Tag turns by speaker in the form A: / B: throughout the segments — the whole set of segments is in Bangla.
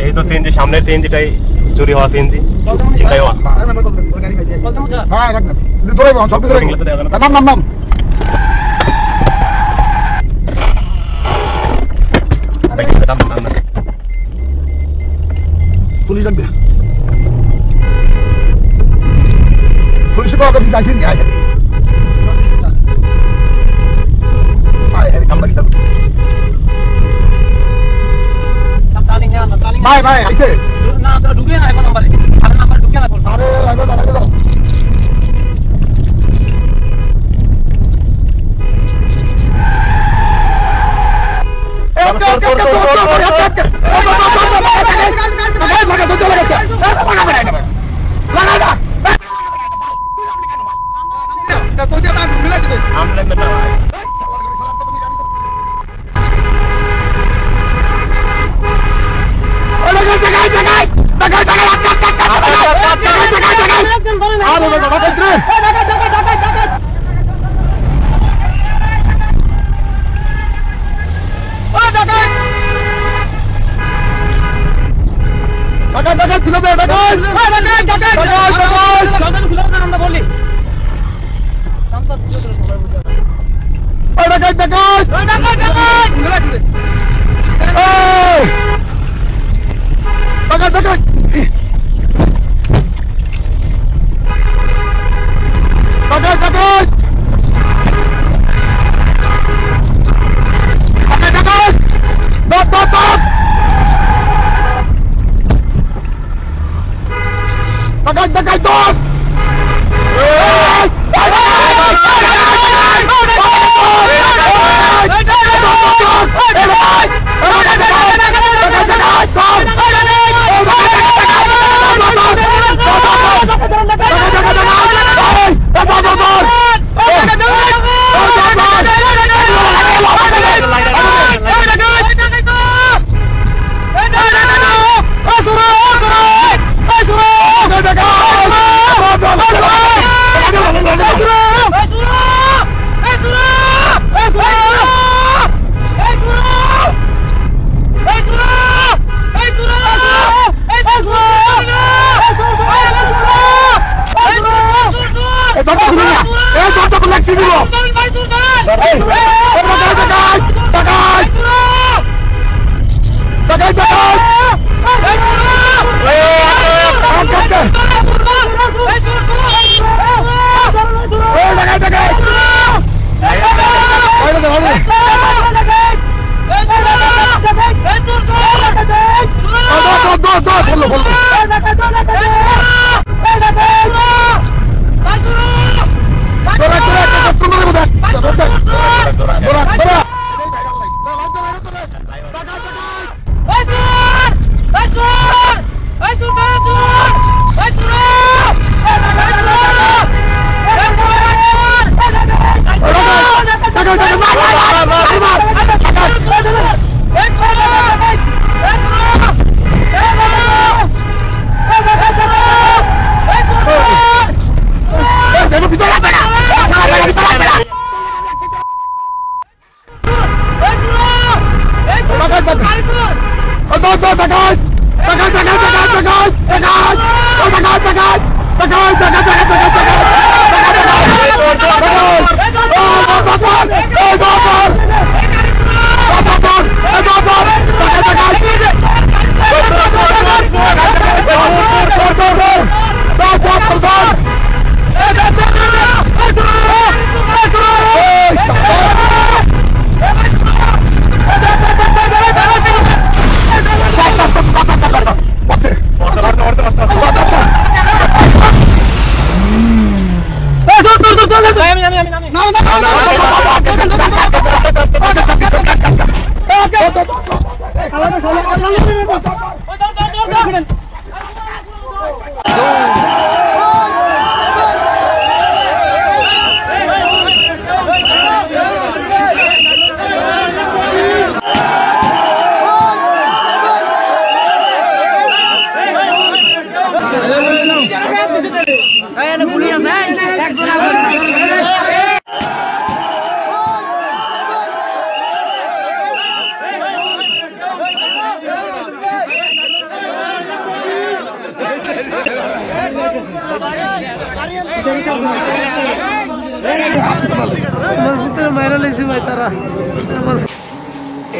A: এই তো সিএনজি, সামনের সিএনজিটাই চুরি হওয়া সিএনজি। চিন্তাই হওয়া
B: পুলিশ ডাকবে। পুলিশ তো আগে যাইছে নি আয় আরে কামলা কি দাও ভাই ভাই আইছে
C: না তো ঢুকে না এখন নাম্বারে আর নাম্বার ঢুকে না
B: আরে লাগো লাগো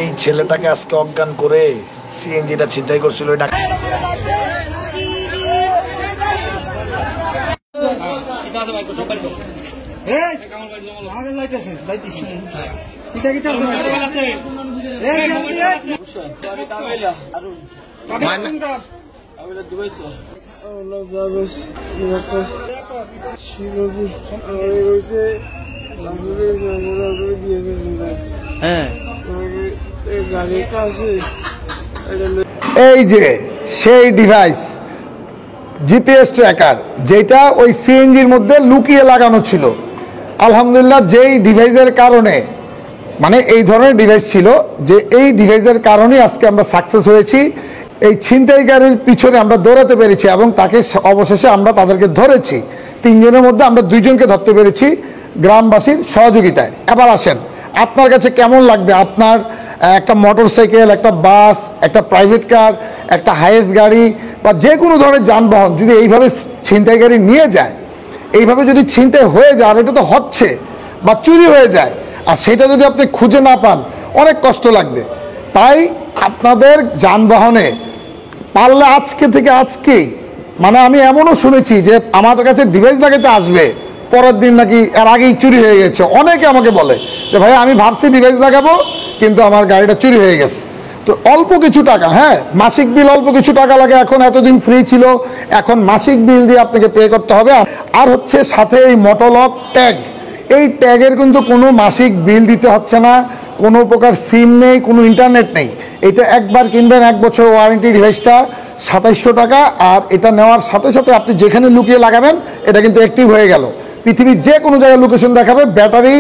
B: এই ছেলেটাকে আজকে অজ্ঞান করে সিএনজিটা ছিনতাই করছিল এটা এই যে সেই ডিভাইস জিপিএস ট্র্যাকার যেটা ওই সিএনজির মধ্যে লুকিয়ে লাগানো ছিল। আলহামদুলিল্লাহ যেই ডিভাইসের কারণে মানে এই ধরনের ডিভাইস ছিল যে এই ডিভাইসের কারণে আজকে আমরা সাকসেস হয়েছি। এই ছিনতাইকারীর পিছনে আমরা দৌড়াতে পেরেছি এবং তাকে অবশেষে আমরা তাদেরকে ধরেছি। 3 জনের মধ্যে আমরা 2 জনকে ধরতে পেরেছি গ্রামবাসীর সহযোগিতায়। এবার আসেন আপনার কাছে কেমন লাগবে আপনার একটা মোটরসাইকেল, একটা বাস, একটা প্রাইভেট কার, একটা হাইয়েস্ট গাড়ি বা যে কোনো ধরনের যানবাহন যদি এইভাবে ছিনতাইকারী নিয়ে যায়, এইভাবে যদি ছিনতাই হয়ে যায়, আর এটা তো হচ্ছে, বা চুরি হয়ে যায়, আর সেটা যদি আপনি খুঁজে না পান অনেক কষ্ট লাগবে। তাই আপনাদের যানবাহনে পারলে আজকে থেকে আজকেই, মানে আমি এমনও শুনেছি যে আমাদের কাছে ডিভাইস লাগাতে আসবে পরের দিন নাকি এর আগেই চুরি হয়ে গেছে। অনেকে আমাকে বলে যে ভাই আমি ভাবছি ডিভাইস লাগাবো কিন্তু আমার গাড়িটা চুরি হয়ে গেছে। তো অল্প কিছু টাকা, হ্যাঁ মাসিক বিল অল্প কিছু টাকা লাগে, এখন এতদিন ফ্রি ছিল, এখন মাসিক বিল দিয়ে আপনাকে পে করতে হবে। আর হচ্ছে সাথে এই মোটোলক ট্যাগ, এই ট্যাগের কিন্তু কোনো মাসিক বিল দিতে হচ্ছে না, কোনো প্রকার সিম নেই, কোনো ইন্টারনেট নেই। এটা একবার কিনবেন 1 বছর ওয়ারেন্টি, ডিভাইসটা 2700 টাকা। আর এটা নেওয়ার সাথে সাথে আপনি যেখানে লুকিয়ে লাগাবেন এটা কিন্তু অ্যাক্টিভ হয়ে গেল, পৃথিবীর যে কোনো জায়গায় লোকেশন দেখাবে। ব্যাটারি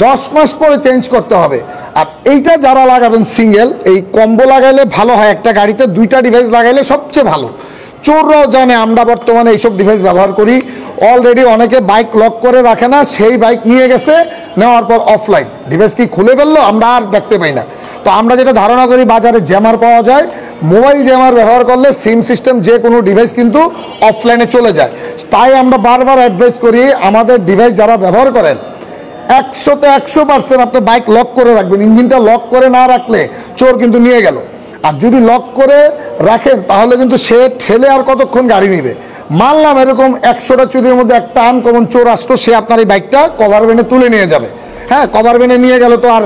B: 10 মাস পরে চেঞ্জ করতে হবে। আর এইটা যারা লাগাবেন সিঙ্গেল, এই কম্বো লাগাইলে ভালো হয়, একটা গাড়িতে 2টা ডিভাইস লাগাইলে সবচেয়ে ভালো। চোররাও জানে আমরা বর্তমানে এইসব ডিভাইস ব্যবহার করি। অলরেডি অনেকে বাইক লক করে রাখে না, সেই বাইক নিয়ে গেছে, নেওয়ার পর অফলাইন ডিভাইস কি খুলে ফেললো আমরা আর দেখতে পাই না। তো আমরা যেটা ধারণা করি বাজারে জ্যামার পাওয়া যায়, মোবাইল জ্যামার ব্যবহার করলে সিম সিস্টেম যে কোনো ডিভাইস কিন্তু অফলাইনে চলে যায়। তাই আমরা বারবার অ্যাডভাইস করি আমাদের ডিভাইস যারা ব্যবহার করেন 100তে 100% আপনি বাইক লক করে রাখবেন। ইঞ্জিনটা লক করে না রাখলে চোর কিন্তু নিয়ে গেল, আর যদি লক করে রাখেন তাহলে কিন্তু সে ঠেলে আর কতক্ষণ গাড়ি নিবে। মানলাম এরকম 100টা চুরির মধ্যে একটা আনকমন চোর আসতো, সে আপনার এই বাইকটা কভার ভ্যানে তুলে নিয়ে যাবে। হ্যাঁ, কভার ভ্যানে নিয়ে গেল তো আর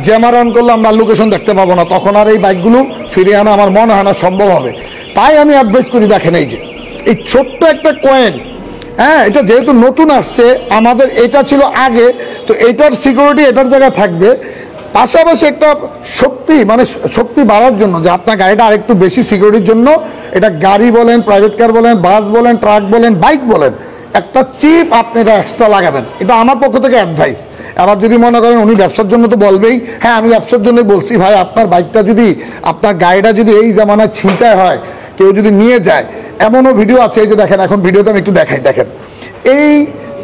B: জ্যামার অন করলে আমরা লোকেশন দেখতে পাবো না, তখন আর এই বাইকগুলো ফিরিয়ে আনা আমার মনে হয় না সম্ভব হবে। তাই আমি অ্যাডভাইস করি, দেখেন এই যে এই ছোট্ট একটা কয়েন, হ্যাঁ এটা যেহেতু নতুন আসছে, আমাদের এটা ছিল আগে, তো এটার সিকিউরিটি এটার জায়গায় থাকবে। পাশাপাশি একটা শক্তি, মানে শক্তি বাড়ার জন্য যে আপনার গাড়িটা আরেকটু বেশি সিকিউরিটির জন্য, এটা গাড়ি বলেন, প্রাইভেট কার বলেন, বাস বলেন, ট্রাক বলেন, বাইক বলেন, একটা চিপ আপনি এটা এক্সট্রা লাগাবেন। এটা আমার পক্ষ থেকে অ্যাডভাইস। আবার যদি মনে করেন উনি ব্যবসার জন্য তো বলবেই, হ্যাঁ আমি ব্যবসার জন্যই বলছি ভাই, আপনার বাইকটা যদি, আপনার গাড়িটা যদি এই জামানায় ছিনতাই হয়, কেউ যদি নিয়ে যায়, এমনও ভিডিও আছে। এই যে দেখেন, এখন ভিডিওতে আমি একটু দেখাই, দেখেন এই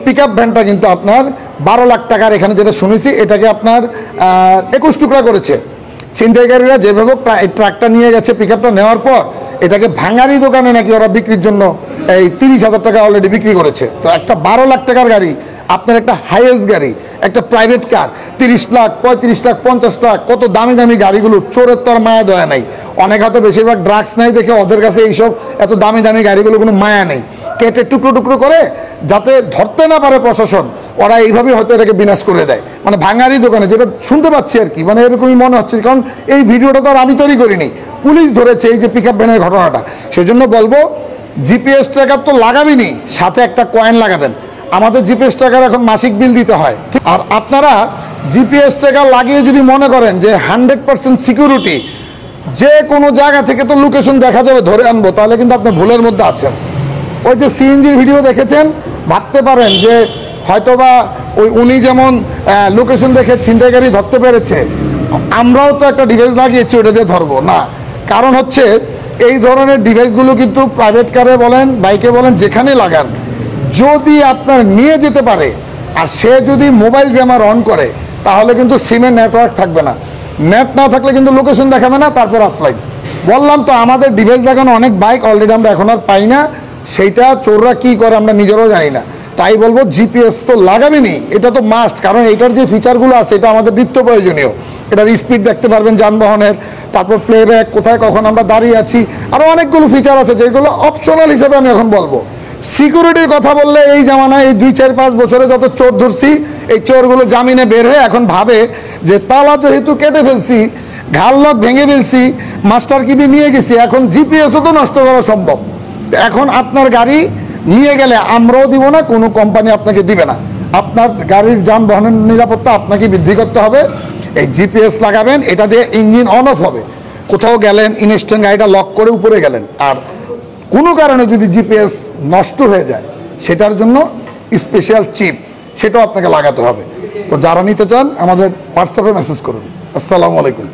B: পিক আপ ভ্যানটা কিন্তু আপনার 12 লাখ টাকার, এখানে যেটা শুনেছি এটাকে আপনার 21 টুকরা করেছে ছিনতাইকারীরা। যেভাবে ট্রাকটা নিয়ে গেছে, পিক আপটা নেওয়ার পর এটাকে ভাঙারি দোকানে নাকি ওরা বিক্রির জন্য এই 30,000 টাকা অলরেডি বিক্রি করেছে। তো একটা 12 লাখ টাকার গাড়ি, আপনার একটা হাইয়েস্ট গাড়ি, একটা প্রাইভেট কার 30 লাখ, 35 লাখ, 50 লাখ, কত দামি দামি গাড়িগুলো, চোরের তো আর মায়া দয়া নেই। অনেক হয়তো বেশিরভাগ ড্রাগস নাই দেখে ওদের কাছে এইসব এত দামি দামি গাড়িগুলো কোনো মায়া নেই, কেটে টুকরো টুকরো করে যাতে ধরতে না পারে প্রশাসন, ওরা এইভাবেই হয়তো এটাকে বিনাশ করে দেয়। মানে ভাঙারি দোকানে যেটা শুনতে পাচ্ছি আর কি, মানে এরকমই মনে হচ্ছে, কারণ এই ভিডিওটা তো আর আমি তৈরি করিনি, পুলিশ ধরেছে এই যে পিক আপ ভ্যানের ঘটনাটা। সেজন্য বলবো জিপিএস ট্র্যাকার তো লাগাবেনই, সাথে একটা কয়েন লাগাবেন। আমাদের জিপিএস ট্র্যাকার এখন মাসিক বিল দিতে হয়। আর আপনারা জিপিএস ট্র্যাকার লাগিয়ে যদি মনে করেন যে 100% সিকিউরিটি, যে কোনো জায়গা থেকে তো লোকেশন দেখা যাবে, ধরে আনবো, তাহলে কিন্তু আপনি ভুলের মধ্যে আছেন। ওই যে সিএনজির ভিডিও দেখেছেন, ভাবতে পারেন যে হয়তোবা উনি যেমন লোকেশন দেখে ছিনতাইকারী ধরতে পেরেছে, আমরাও তো একটা ডিভাইস লাগিয়েছি ওটা দিয়ে ধরবো না। কারণ হচ্ছে এই ধরনের ডিভাইসগুলো কিন্তু প্রাইভেট কারে বলেন, বাইকে বলেন, যেখানে লাগান, যদি আপনার নিয়ে যেতে পারে আর সে যদি মোবাইল জ্যামার অন করে, তাহলে কিন্তু সিমের নেটওয়ার্ক থাকবে না। নেট না থাকলে কিন্তু লোকেশন দেখাবে না, তারপর অফলাইন। বললাম তো আমাদের ডিভাইস লাগানো অনেক বাইক অলরেডি আমরা এখন আর পাই না, সেইটা চোররা কি করে আমরা নিজেরাও জানি না। তাই বলবো জিপিএস তো লাগাবেনই, এটা তো মাস্ট, কারণ এটার যে ফিচারগুলো আছে এটা আমাদের নিত্য প্রয়োজনীয়। এটার স্পিড দেখতে পারবেন যানবাহনের, তারপর প্লেব্যাক, কোথায় কখন আমরা দাঁড়িয়ে আছি, আরও অনেকগুলো ফিচার আছে যেগুলো অপশনাল হিসেবে আমি এখন বলবো। সিকিউরিটির কথা বললে এই জামানায় এই 2-4-5 বছরে যত চোর ধরছি, এই চোরগুলো জামিনে বের হয়ে এখন ভাবে যে তালা যেহেতু কেটে ফেলছি, ঘাড় লক ভেঙে ফেলছি, মাস্টার কি দিয়ে নিয়ে গেছি, এখন জিপিএসও তো নষ্ট করা সম্ভব। এখন আপনার গাড়ি নিয়ে গেলে আমরাও দিব না, কোনো কোম্পানি আপনাকে দিবে না। আপনার গাড়ির যানবাহনের নিরাপত্তা আপনাকে বৃদ্ধি করতে হবে। এই জিপিএস লাগাবেন, এটা দিয়ে ইঞ্জিন অন অফ হবে। কোথাও গেলেন, ইনস্ট্যান্ট গাড়িটা লক করে উপরে গেলেন, আর কোনো কারণে যদি জিপিএস নষ্ট হয়ে যায় সেটার জন্য স্পেশাল চিপ, সেটাও আপনাকে লাগাতে হবে। তো যারা নিতে চান আমাদের হোয়াটসঅ্যাপে মেসেজ করুন। আসসালামু আলাইকুম।